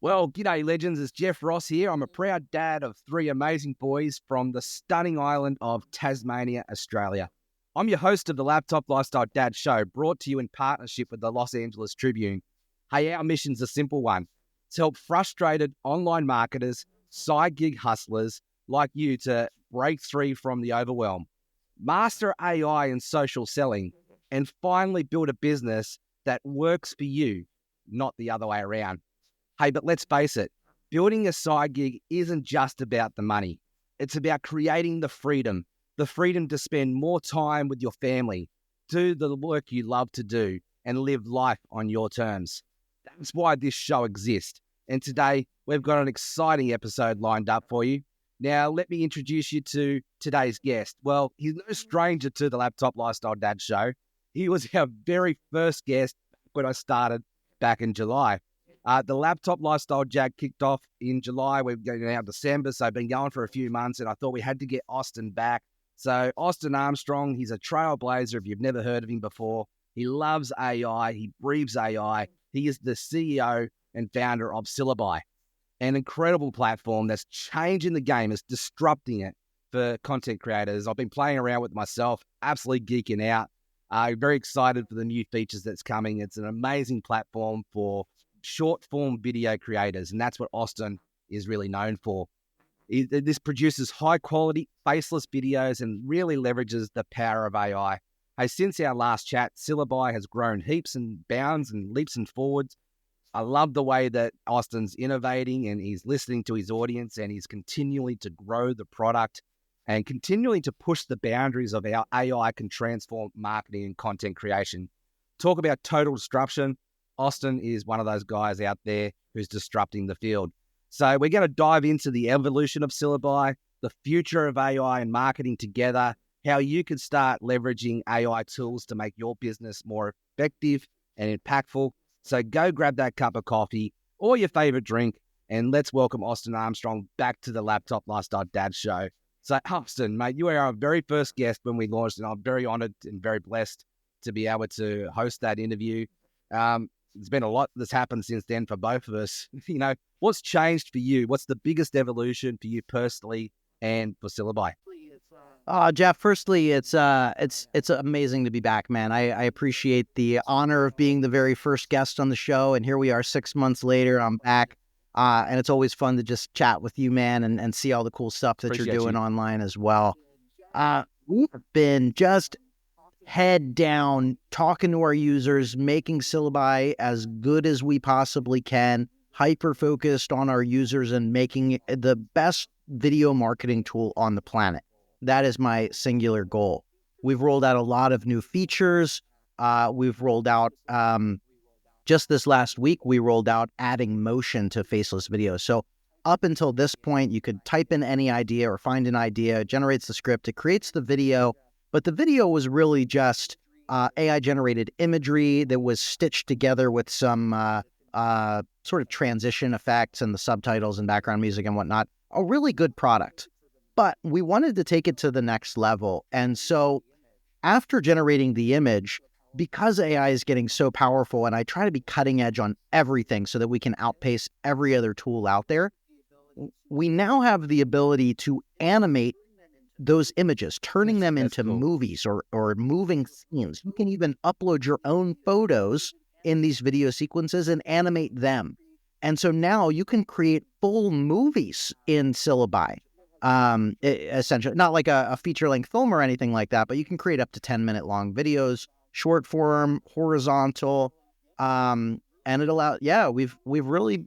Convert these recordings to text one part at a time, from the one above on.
Well, g'day legends, it's Jeff Ross here. I'm a proud dad of three amazing boys from the stunning island of Tasmania, Australia. I'm your host of the Laptop Lifestyle Dad Show, brought to you in partnership with the Los Angeles Tribune. Hey, our mission's a simple one: to help frustrated online marketers, side gig hustlers like you to break free from the overwhelm, master AI and social selling, and finally build a business that works for you, not the other way around. Hey, but let's face it, building a side gig isn't just about the money. It's about creating the freedom to spend more time with your family, do the work you love to do, and live life on your terms. That's why this show exists. And today, we've got an exciting episode lined up for you. Now, let me introduce you to today's guest. Well, he's no stranger to the Laptop Lifestyle Dad Show. He was our very first guest when I started back in July. The Laptop Lifestyle Jag kicked off in July. We're going now December, so I've been going for a few months, and I thought we had to get Austin back. So Austin Armstrong, he's a trailblazer if you've never heard of him before. He loves AI. He breathes AI. He is the CEO and founder of Syllaby, an incredible platform that's changing the game, is disrupting it for content creators. I've been playing around with myself, absolutely geeking out. Very excited for the new features that's coming. It's an amazing platform for short form video creators, and that's what Austin is really known for. This produces high quality faceless videos and really leverages the power of AI. Hey, since our last chat, Syllaby has grown heaps and bounds and leaps and forwards. I love the way that Austin's innovating and he's listening to his audience, and he's continually to grow the product and continually to push the boundaries of how AI can transform marketing and content creation. Talk about total disruption. Austin is one of those guys out there who's disrupting the field. So we're going to dive into the evolution of Syllaby, the future of AI and marketing together, how you can start leveraging AI tools to make your business more effective and impactful. So go grab that cup of coffee or your favorite drink, and let's welcome Austin Armstrong back to the Laptop Lifestyle Dad Show. So Austin, mate, you are our very first guest when we launched, and I'm very honored and very blessed to be able to host that interview. There's been a lot that's happened since then for both of us. You know, what's changed for you? What's the biggest evolution for you personally and for Syllaby? Jeff, firstly, it's amazing to be back, man. I appreciate the honor of being the very first guest on the show, and here we are 6 months later. I'm back, and it's always fun to just chat with you, man, and see all the cool stuff that you're doing online as well. We've been just head down, talking to our users, making Syllaby as good as we possibly can, hyper-focused on our users and making it the best video marketing tool on the planet. That is my singular goal. We've rolled out a lot of new features. We've rolled out, just this last week, we rolled out adding motion to faceless videos. So up until this point, you could type in any idea or find an idea, it generates the script, it creates the video. But the video was really just AI-generated imagery that was stitched together with some sort of transition effects and the subtitles and background music and whatnot. A really good product. But we wanted to take it to the next level. And so after generating the image, because AI is getting so powerful, and I try to be cutting edge on everything so that we can outpace every other tool out there, we now have the ability to animate those images, turning them into movies or moving scenes. You can even upload your own photos in these video sequences and animate them. And so now you can create full movies in Syllaby. Essentially, not like a feature-length film or anything like that, but you can create up to 10-minute long videos, short form, horizontal, and it allows. Yeah, we've really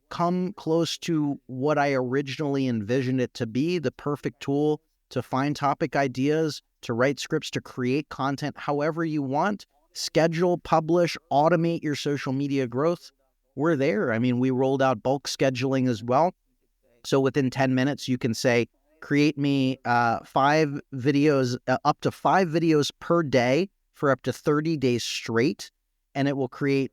come close to what I originally envisioned it to be, the perfect tool to find topic ideas, to write scripts, to create content however you want, schedule, publish, automate your social media growth. We're there. I mean, we rolled out bulk scheduling as well. So within 10 minutes, you can say, create me 5 videos, up to 5 videos per day for up to 30 days straight. And it will create,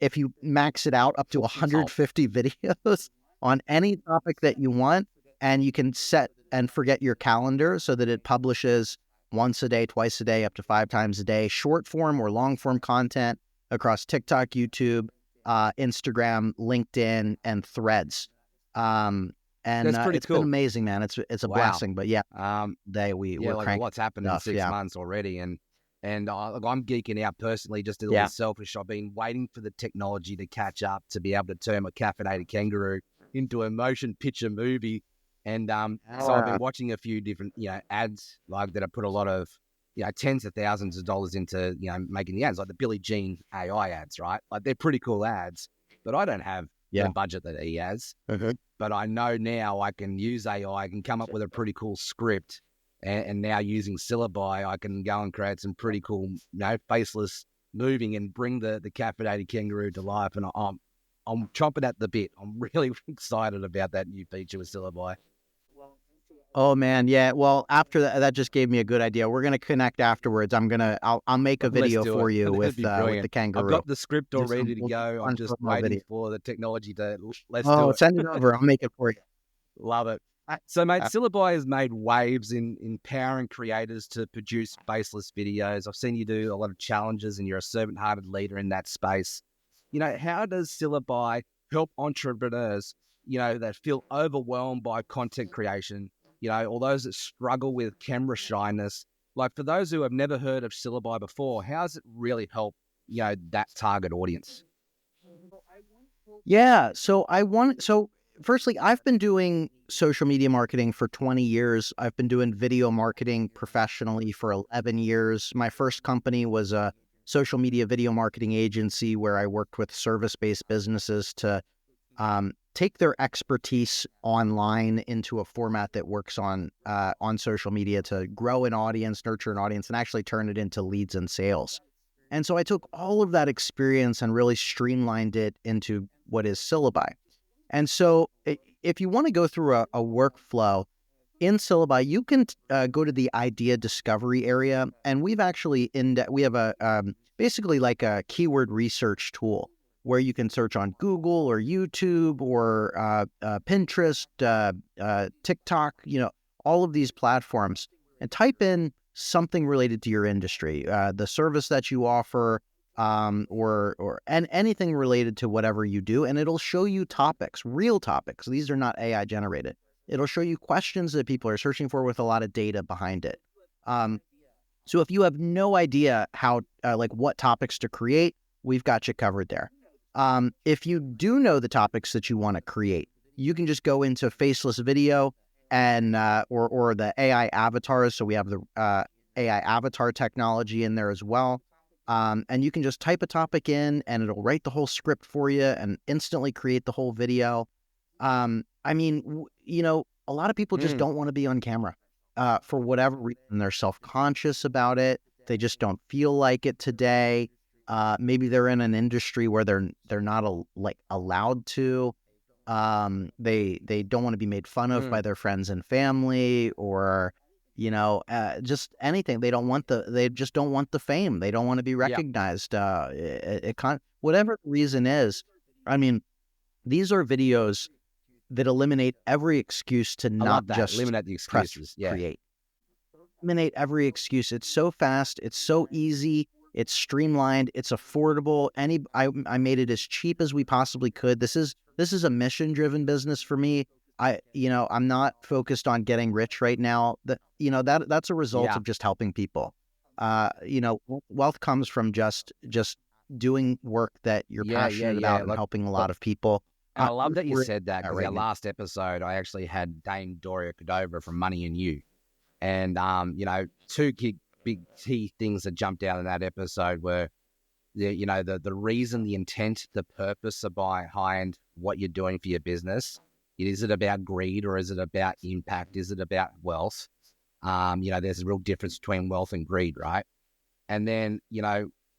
if you max it out, up to 150 videos on any topic that you want. And you can set and forget your calendar so that it publishes once a day, twice a day, up to 5 times a day, short form or long form content across TikTok, YouTube, Instagram, LinkedIn, and Threads. And That's pretty it's been cool. amazing, man. It's a Wow. blessing. But yeah, Um, yeah, we're like a cranking lot's happened in stuff. six Yeah, months already, and look, I'm geeking out personally, just a little yeah. selfish. I've been waiting for the technology to catch up to be able to turn a caffeinated kangaroo into a motion picture movie, and so I've been watching a few different ads like that. I put a lot of tens of thousands of dollars into making the ads, like the Billie Jean AI ads, right? Like they're pretty cool ads, but I don't have the Yeah. budget that he has. Mhm. But I know now I can use AI. I can come up with a pretty cool script, and now using Syllaby, I can go and create some pretty cool, faceless moving and bring the caffeinated kangaroo to life. And I'm chomping at the bit. I'm really excited about that new feature with Syllaby. Oh man, yeah. Well, after that just gave me a good idea. We're gonna connect afterwards. I'll make a Let's video do for it. you That'd be with the brilliant. I've kangaroo. got the script all ready to We'll do go. a I'm fun just promo waiting video. for the technology to let's do Oh, it. send it over. I'll make it for you. Love it. So, mate, Uh, Syllabi has made waves in empowering creators to produce faceless videos. I've seen you do a lot of challenges, and you're a servant-hearted leader in that space. How does Syllabi help entrepreneurs, that feel overwhelmed by content creation, or those that struggle with camera shyness? Like, for those who have never heard of Syllabi before, how does it really help, that target audience? Yeah. So firstly, I've been doing social media marketing for 20 years. I've been doing video marketing professionally for 11 years. My first company was a social media video marketing agency where I worked with service-based businesses to take their expertise online into a format that works on social media to grow an audience, nurture an audience, and actually turn it into leads and sales. And so I took all of that experience and really streamlined it into what is Syllabi. And so if you want to go through a workflow in Syllabi, you can go to the idea discovery area, and we have a basically like a keyword research tool where you can search on Google or YouTube or Pinterest, TikTok, all of these platforms, and type in something related to your industry, the service that you offer, and anything related to whatever you do, and it'll show you topics, real topics. These are not AI generated. It'll show you questions that people are searching for with a lot of data behind it. Um, so if you have no idea how, like what topics to create, we've got you covered there. If you do know the topics that you want to create, you can just go into faceless video and or the AI avatars. So we have the AI avatar technology in there as well. And you can just type a topic in and it'll write the whole script for you and instantly create the whole video. I mean, a lot of people just Mm, don't want to be on camera for whatever reason. They're self-conscious about it. They just don't feel like it today. Maybe they're in an industry where they're not allowed to. They don't want to be made fun of by mm. their friends and family, or just anything. They just don't want the fame. They don't want to be Yeah, recognized. Whatever the reason is. I mean, these are videos that eliminate every excuse to I not love that. just Eliminate the press excuses. Yeah, create. Eliminate every excuse. It's so fast. It's so easy. It's streamlined. It's affordable. I made it as cheap as we possibly could. This is a mission driven business for me. I'm not focused on getting rich right now. That's a result yeah, of just helping people. Wealth comes from just doing work that you're passionate yeah. about and Like, helping a lot of people. and I love that you We're said that at because right our now. last episode, I actually had Dame Doria Cordova from Money and You, and two big key things that jumped out in that episode were the reason, the intent, the purpose behind what you're doing for your business. Is it about greed or is it about impact? Is it about wealth? There's a real difference between wealth and greed, right? And then,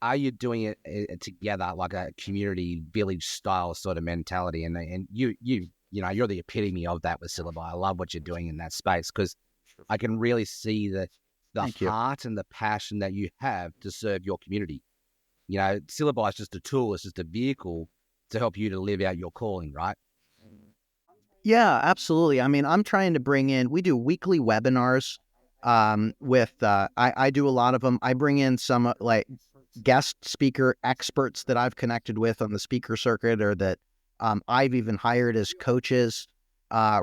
are you doing it together like a community village style sort of mentality? And you're the epitome of that with Syllabi. I love what you're doing in that space because I can really see the Thank you. heart and the passion that you have to serve your community. Syllabi is just a tool. It's just a vehicle to help you to live out your calling, right? Yeah, absolutely. I mean, I'm trying to bring in, we do weekly webinars with, I do a lot of them. I bring in some, guest speaker experts that I've connected with on the speaker circuit, or that I've even hired as coaches,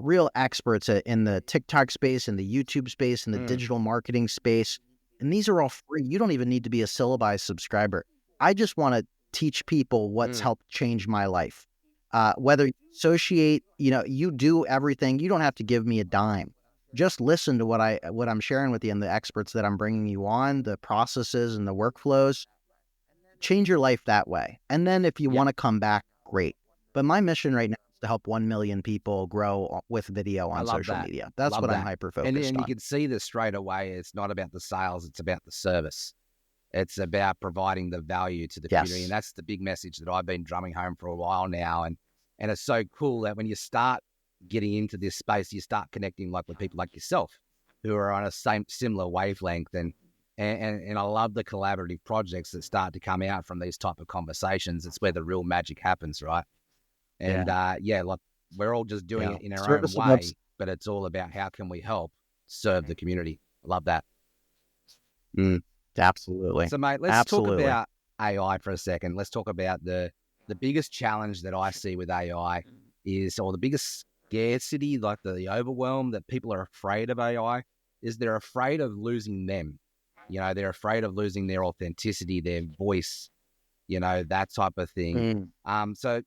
real experts in the TikTok space, in the YouTube space, in the digital marketing space. And these are all free. You don't even need to be a Syllaby subscriber. I just want to teach people what's helped change my life. Whether you associate, you do everything. You don't have to give me a dime. Just listen to what I'm sharing with you and the experts that I'm bringing you on, the processes and the workflows. Change your life that way. And then if you want to come back, great. But my mission right now is to help 1 million people grow with video on social media. That's what I'm hyper-focused on. And you can see this straight away. It's not about the sales. It's about the service. It's about providing the value to the community. And that's the big message that I've been drumming home for a while now. And it's so cool that when you start getting into this space, you start connecting with people like yourself who are on a similar wavelength. And I love the collaborative projects that start to come out from these type of conversations. It's where the real magic happens, right? And we're all just doing it in our own way, but it's all about how can we help serve the community. I love that. Absolutely. So, mate, let's talk about AI for a second. Let's talk about the biggest challenge that I see with AI is, or the biggest scarcity, like the overwhelm that people are afraid of AI, is they're afraid of losing them. They're afraid of losing their authenticity, their voice, that type of thing. So,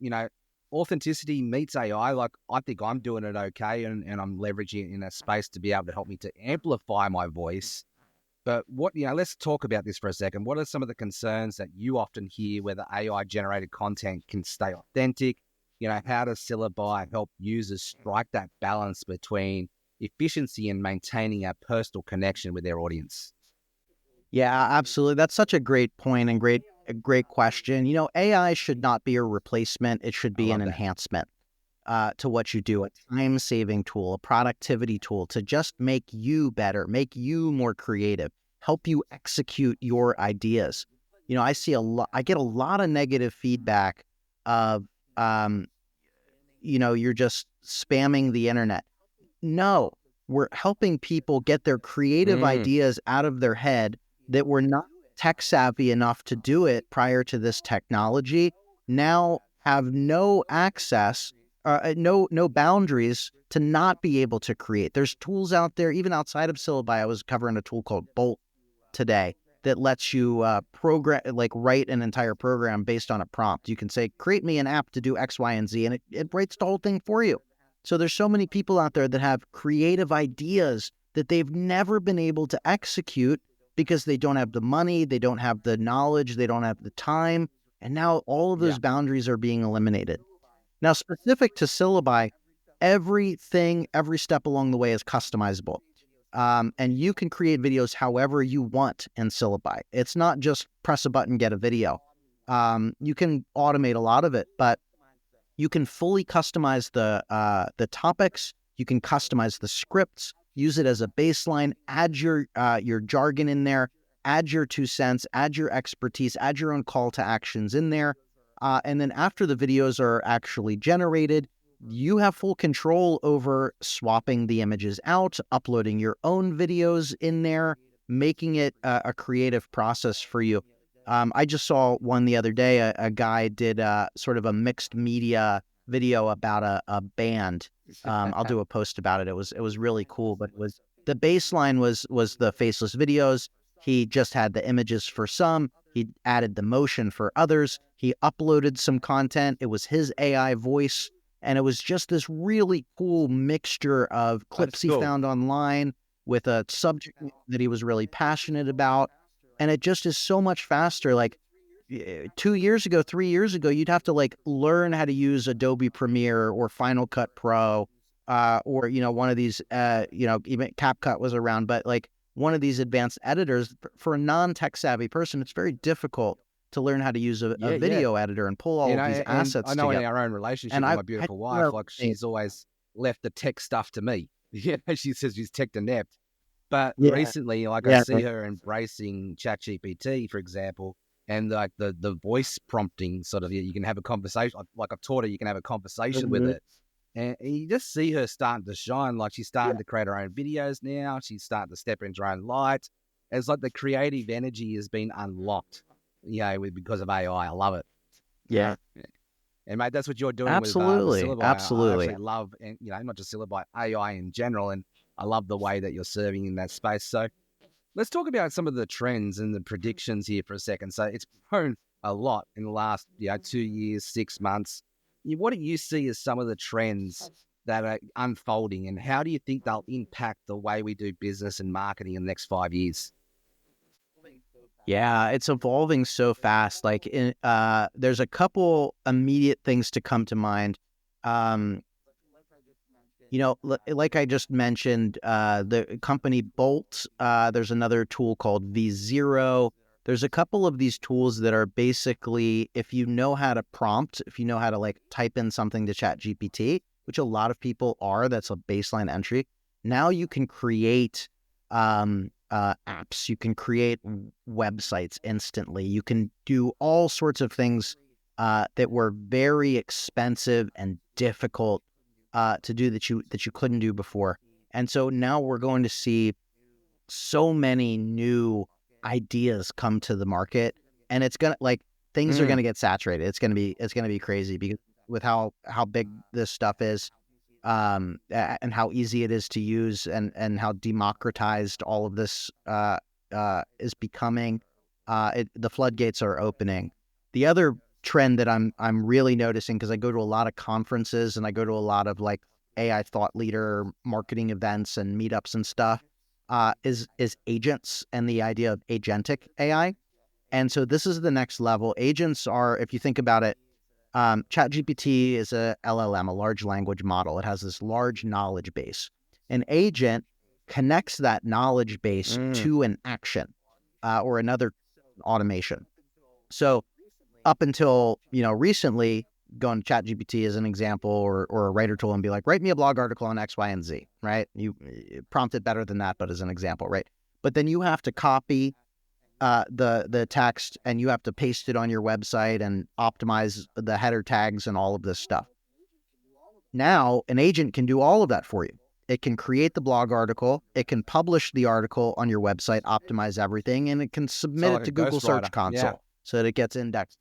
authenticity meets AI. Like, I think I'm doing it okay, and I'm leveraging it in a space to be able to help me to amplify my voice. But let's talk about this for a second. What are some of the concerns that you often hear whether AI generated content can stay authentic? How does Syllaby help users strike that balance between efficiency and maintaining a personal connection with their audience? Yeah, absolutely. That's such a great point and a great question. AI should not be a replacement. It should be an enhancement to what you do, a time-saving tool, a productivity tool to just make you better, make you more creative, help you execute your ideas. I get a lot of negative feedback of, you're just spamming the internet. No, we're helping people get their creative ideas out of their head that were not tech savvy enough to do it prior to this technology, now have no access, no boundaries to not be able to create. There's tools out there, even outside of Syllaby. I was covering a tool called Bolt today that lets you write an entire program based on a prompt. You can say, create me an app to do X, Y, and Z, and it writes the whole thing for you. So there's so many people out there that have creative ideas that they've never been able to execute because they don't have the money, they don't have the knowledge, they don't have the time. And now all of those boundaries are being eliminated. Now, specific to Syllaby, every step along the way is customizable. And you can create videos however you want in Syllaby. It's not just press a button, get a video. You can automate a lot of it, but you can fully customize the topics. You can customize the scripts, use it as a baseline, add your jargon in there, add your 2 cents, add your expertise, add your own call to actions in there. And then after the videos are actually generated, you have full control over swapping the images out, uploading your own videos in there, making it a creative process for you. I just saw one the other day. A guy did sort of a mixed media video about a band. I'll do a post about it. It was really cool, but the baseline was the faceless videos. He just had the images for some. He added the motion for others. He uploaded some content. It was his AI voice, and it was just this really cool mixture of clips he found online with a subject that he was really passionate about. And it just is so much faster. Like 2 years ago, 3 years ago, you'd have to learn how to use Adobe Premiere or Final Cut Pro, or, one of these, even CapCut was around, but one of these advanced editors. For a non-tech savvy person, it's very difficult to learn how to use a video editor and pull all of these assets I know together. In our own relationship with my beautiful wife, she's always left the tech stuff to me. She says she's tech inept. But recently, I see her embracing ChatGPT, for example, and the voice prompting sort of, you can have a conversation. Like I've taught her, you can have a conversation with it. And you just see her starting to shine. Like she's starting to create her own videos now. She's starting to step into her own light. It's like the creative energy has been unlocked. because of AI. I love it. Yeah. And mate, that's what you're doing with Absolutely. Syllabi. I Absolutely. actually love, and not just Syllabi, AI in general, and I love the way that you're serving in that space. So let's talk about some of the trends and the predictions here for a second. So it's grown a lot in the last 2 years, 6 months. What do you see as some of the trends that are unfolding, and how do you think they'll impact the way we do business and marketing in the next 5 years? Yeah, it's evolving so fast. There's a couple immediate things to come to mind. Um, like I just mentioned, the company Bolt, there's another tool called V0. There's a couple of these tools that are basically, if you know how to prompt, if you know how to like type in something to Chat GPT, which a lot of people are, that's a baseline entry. Now you can create apps, you can create websites instantly. You can do all sorts of things that were very expensive and difficult to do that you couldn't do before. And so now we're going to see so many new ideas come to the market, and it's gonna things are gonna get saturated. It's gonna be crazy because with how big this stuff is, and how easy it is to use, and how democratized all of this is becoming. The floodgates are opening. The other trend that I'm really noticing, because I go to a lot of conferences and I go to a lot of like AI thought leader marketing events and meetups and stuff, is agents and the idea of agentic AI. And so this is the next level. Agents are, if you think about it, ChatGPT is a LLM, a large language model. It has this large knowledge base. An agent connects that knowledge base to an action or another automation. So up until recently, going to ChatGPT as an example, or a writer tool, and be like, write me a blog article on X, Y, and Z, right? You prompt it better than that, but as an example, right? But then you have to copy the text, and you have to paste it on your website and optimize the header tags and all of this stuff. Now, an agent can do all of that for you. It can create the blog article, it can publish the article on your website, optimize everything, and it can submit it to Google Search Console so that it gets indexed.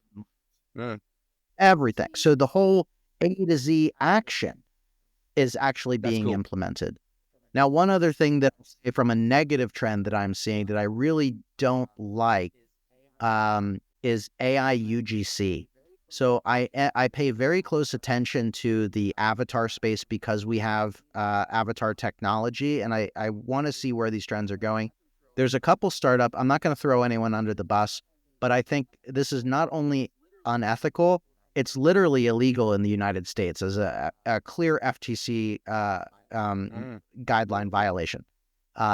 Everything. So the whole A to Z action is actually being implemented. Now, one other thing that from a negative trend that I'm seeing that I really don't like is AI UGC. So I pay very close attention to the avatar space because we have avatar technology, and I want to see where these trends are going. There's a couple startup. I'm not going to throw anyone under the bus, but I think this is not only unethical, it's literally illegal in the United States as a clear FTC guideline violation.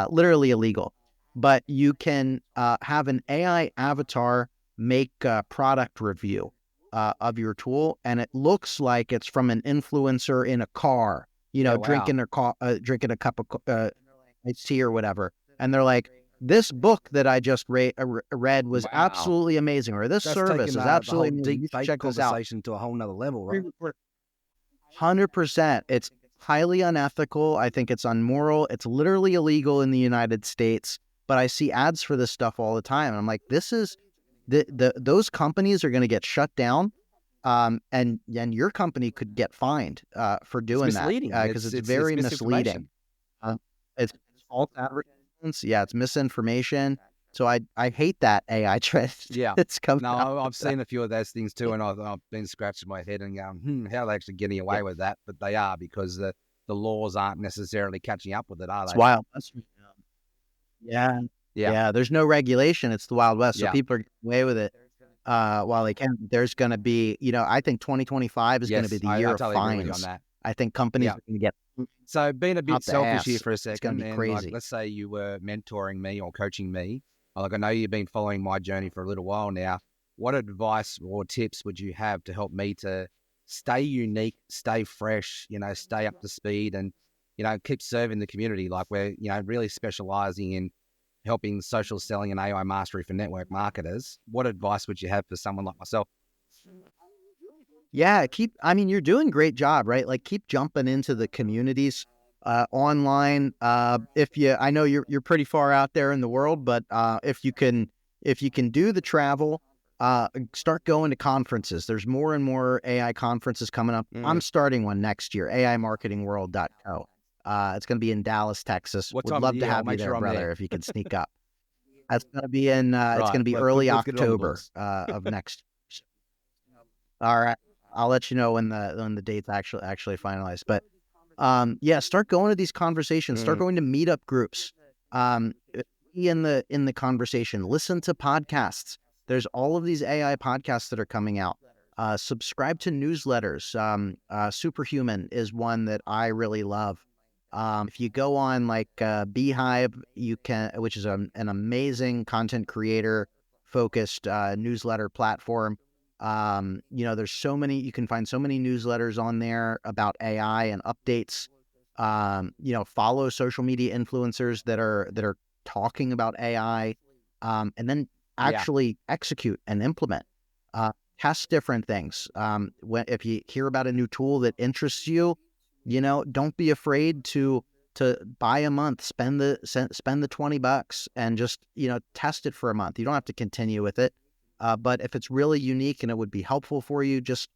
Literally illegal. But you can have an AI avatar make a product review of your tool, and it looks like it's from an influencer in a car, drinking a cup of iced tea or whatever. And they're like, this book that I just read was absolutely amazing, or this service is absolutely amazing. You should check this out. To a whole nother level, right? 100%. It's highly unethical. I think it's unmoral. It's literally illegal in the United States, but I see ads for this stuff all the time. And I'm like, this is those companies are going to get shut down. And your company could get fined for doing that because it's very misleading. It's false advertisements. Yeah, it's misinformation. So I hate that AI trend. It's coming. No, I've seen a few of those things too, and I've been scratching my head and going, how are they actually getting away with that? But they are, because the laws aren't necessarily catching up with it, are they? It's wild. Yeah. There's no regulation. It's the Wild West. So people are getting away with it while they can. There's going to be, I think 2025 is going to be the year of fines. On that. I think companies are going to get. So being a bit selfish here for a second, it's going to be crazy. Let's say you were mentoring me or coaching me. I know you've been following my journey for a little while now. What advice or tips would you have to help me to stay unique, stay fresh, stay up to speed, and, keep serving the community? Like we're, really specializing in helping social selling and AI mastery for network marketers. What advice would you have for someone like myself? Yeah, you're doing a great job, right? Like keep jumping into the communities online. I know you're pretty far out there in the world, but if you can do the travel, start going to conferences. There's more and more AI conferences coming up. I'm starting one next year, AImarketingworld.co. It's going to be in Dallas, Texas. What Would time of love the to year? I'll have you make there, sure I'm brother, there. if you could sneak up. That's going to be in, it's going Right. to be early Let's get it on the October books. of next. All right. I'll let you know when the date's actually finalized. But yeah, start going to these conversations. Start going to meetup groups. Be in the conversation. Listen to podcasts. There's all of these AI podcasts that are coming out. Subscribe to newsletters. Superhuman is one that I really love. If you go on like Beehive, which is an amazing content creator focused newsletter platform. There's so many, you can find so many newsletters on there about AI and updates. Follow social media influencers that are talking about AI, and then actually execute and implement. Test different things. If you hear about a new tool that interests you, don't be afraid to buy a month, spend the $20 and just, test it for a month. You don't have to continue with it. But if it's really unique and it would be helpful for you, just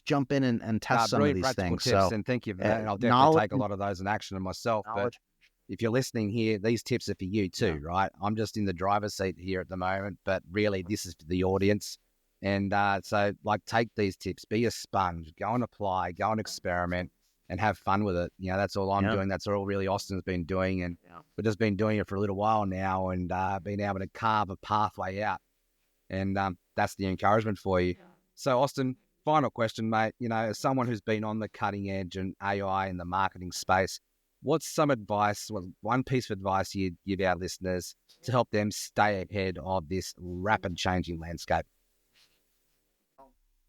jump in and test some of Brilliant these practical things. tips, So and thank you for that. And I'll definitely knowledge, take a lot of those in action myself. But knowledge. if you're listening here, these tips are for you too, right? I'm just in the driver's seat here at the moment, but really this is for the audience. And so take these tips, be a sponge, go and apply, go and experiment and have fun with it. That's all I'm doing. That's all really Austin's been doing. And we've just been doing it for a little while now and been able to carve a pathway out. And that's the encouragement for you. So Austin, final question, mate. As someone who's been on the cutting edge and AI in the marketing space, what's some advice, one piece of advice you'd give our listeners to help them stay ahead of this rapid changing landscape?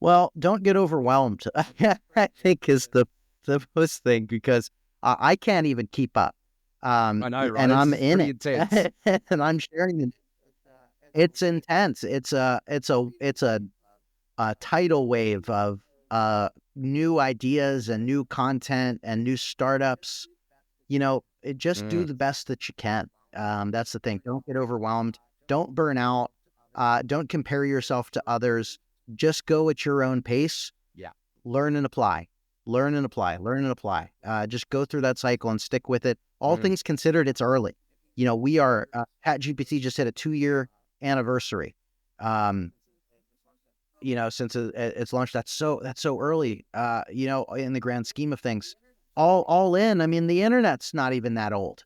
Well, don't get overwhelmed. I think is the most thing, because I can't even keep up. I know, right? And I'm in it, intense. and I'm sharing it. It's intense. It's a tidal wave of new ideas and new content and new startups. Just do the best that you can. That's the thing. Don't get overwhelmed. Don't burn out. Don't compare yourself to others. Just go at your own pace. Yeah. Learn and apply. Learn and apply. Learn and apply. Just go through that cycle and stick with it. All things considered, it's early. We are ChatGPT just hit a 2-year anniversary. Since it's launched. That's so early. In the grand scheme of things, all in. I mean, the internet's not even that old.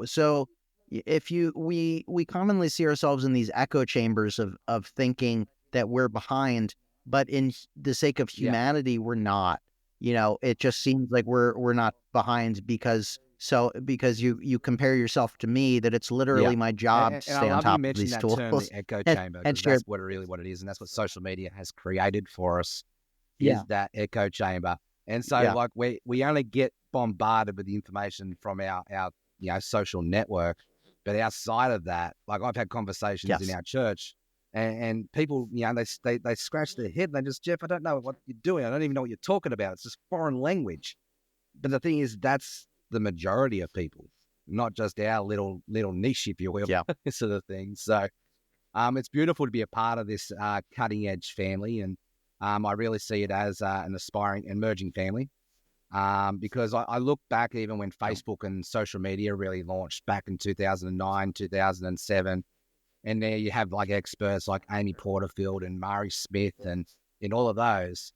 So if we commonly see ourselves in these echo chambers of thinking that we're behind, but in the sake of humanity, we're not. It just seems like we're not behind because you compare yourself to me, that it's literally my job to stay I on love you top of mentioning these that tools. term, the echo chamber, and because share. that's what it is, and that's what social media has created for us. Yeah. Is that echo chamber. And so we only get bombarded with the information from our social network, but outside of that, I've had conversations in our church and people, they scratch their head and they just, Jeff, I don't know what you're doing. I don't even know what you're talking about. It's just foreign language. But the thing is, that's the majority of people, not just our little niche, if you will, sort of thing. So it's beautiful to be a part of this cutting edge family. And I really see it as an aspiring, emerging family, because I look back even when Facebook and social media really launched back in 2009, 2007, and there you have experts like Amy Porterfield and Mari Smith and in all of those.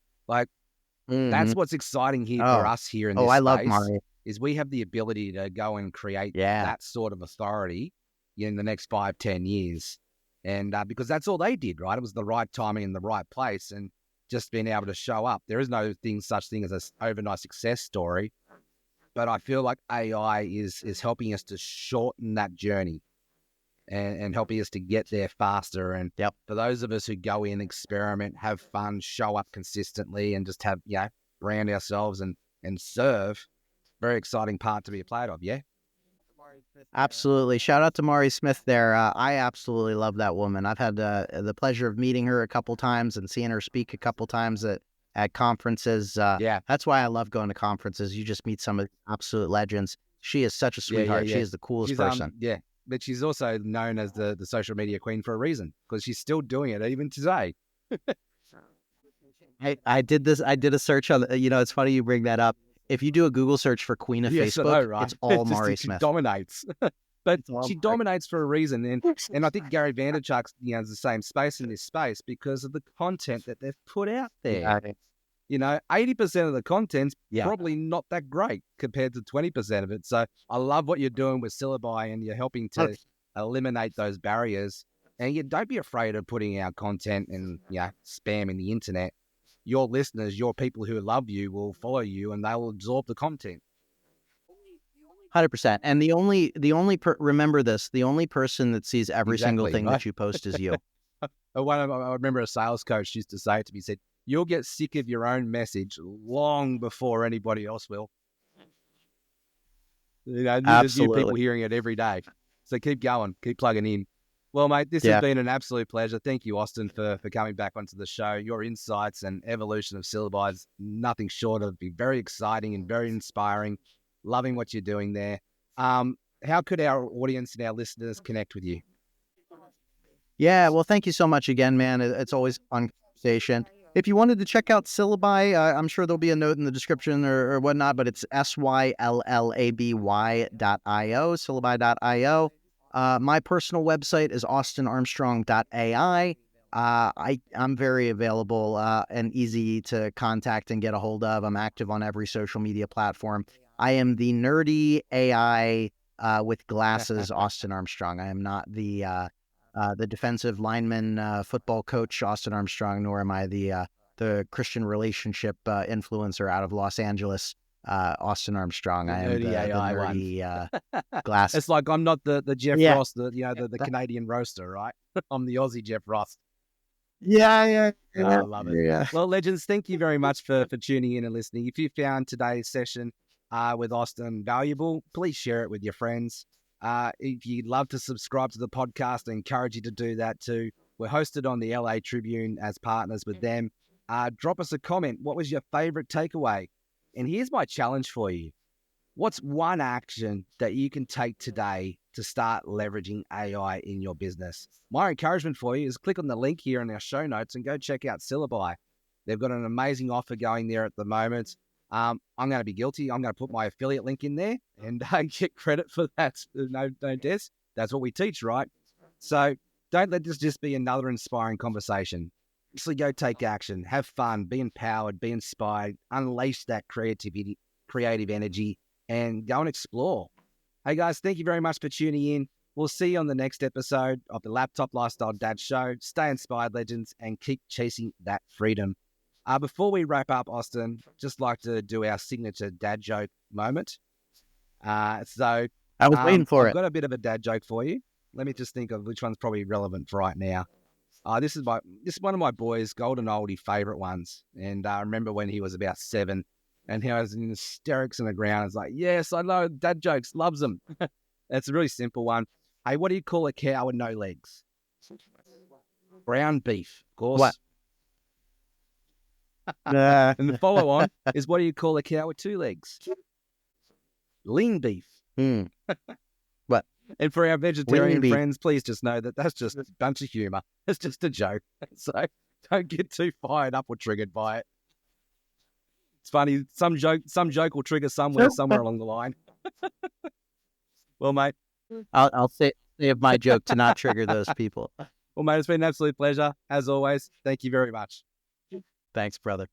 That's what's exciting here for us here in this I space. love Mari. Is we have the ability to go and create that sort of authority in the next 5-10 years. And because that's all they did, right? It was the right timing in the right place and just being able to show up. There is no such thing as an overnight success story. But I feel like AI is helping us to shorten that journey and helping us to get there faster. And for those of us who go in, experiment, have fun, show up consistently and just have, brand ourselves and serve, very exciting part to be a part of, Absolutely. Shout out to Mari Smith there. I absolutely love that woman. I've had the pleasure of meeting her a couple times and seeing her speak a couple times at conferences. That's why I love going to conferences. You just meet some of the absolute legends. She is such a sweetheart. She is the coolest person. but she's also known as the social media queen for a reason, because she's still doing it even today. I did this. I did a search on. It's funny you bring that up. If you do a Google search for Queen of Yes, I Facebook, know, right? it's all It's just, Mari she Smith. dominates. But all she Mari. dominates for a reason, and I think Gary Vaynerchuk's is the same space in this space because of the content that they've put out there. Yeah. 80% of the content's Yeah. probably not that great compared to 20% of it. So I love what you're doing with Syllaby, and you're helping to eliminate those barriers. And you don't be afraid of putting out content and spamming the internet. Your listeners, your people who love you will follow you, and they'll absorb the content. 100%. And remember this: the only person that sees every single thing that you post is you. I remember a sales coach used to say it to me. He said, "You'll get sick of your own message long before anybody else will." There's new people hearing it every day. So keep going, keep plugging in. Well, mate, this has been an absolute pleasure. Thank you, Austin, for coming back onto the show. Your insights and evolution of Syllaby is nothing short of being very exciting and very inspiring. Loving what you're doing there. How could our audience and our listeners connect with you? Yeah, well, thank you so much again, man. It's always a fun conversation. If you wanted to check out Syllaby, I'm sure there'll be a note in the description or whatnot, but it's syllaby.io, syllaby.io. My personal website is austinarmstrong.ai. I'm very available and easy to contact and get a hold of. I'm active on every social media platform. I am the nerdy AI with glasses Austin Armstrong. I am not the defensive lineman football coach Austin Armstrong, nor am I the Christian relationship influencer out of Los Angeles Austin Armstrong. I am the nerdy glass. It's like I'm not the Jeff Ross, the Canadian roaster, right? I'm the Aussie Jeff Ross. Yeah. I love it. Yeah. Well, legends, thank you very much for tuning in and listening. If you found today's session with Austin valuable, please share it with your friends. If you'd love to subscribe to the podcast, I encourage you to do that too. We're hosted on the LA Tribune as partners with them. Drop us a comment. What was your favorite takeaway? And here's my challenge for you. What's one action that you can take today to start leveraging AI in your business? My encouragement for you is click on the link here in our show notes and go check out Syllaby. They've got an amazing offer going there at the moment. I'm going to be guilty. I'm going to put my affiliate link in there and get credit for that. No, Des. That's what we teach, right? So don't let this just be another inspiring conversation. So go take action, have fun, be empowered, be inspired, unleash that creativity, creative energy, and go and explore. Hey guys, thank you very much for tuning in. We'll see you on the next episode of the Laptop Lifestyle Dad Show. Stay inspired, legends, and keep chasing that freedom. Before we wrap up, Austin, just like to do our signature dad joke moment. So I was waiting for I've got a bit of a dad joke for you. Let me just think of which one's probably relevant for right now. This is one of my boys' golden oldie favorite ones. And I remember when he was about 7 and he was in hysterics on the ground. It's like, yes, I know, dad jokes, loves them. It's a really simple one. Hey, what do you call a cow with no legs? Ground beef, of course. What? And the follow on is, what do you call a cow with 2 legs? Lean beef. What? And for our vegetarian friends, please just know that that's just a bunch of humor. It's just a joke. So don't get too fired up or triggered by it. It's funny. Some joke will trigger somewhere along the line. Well, mate. I'll save my joke to not trigger those people. Well, mate, it's been an absolute pleasure. As always, thank you very much. Thanks, brother.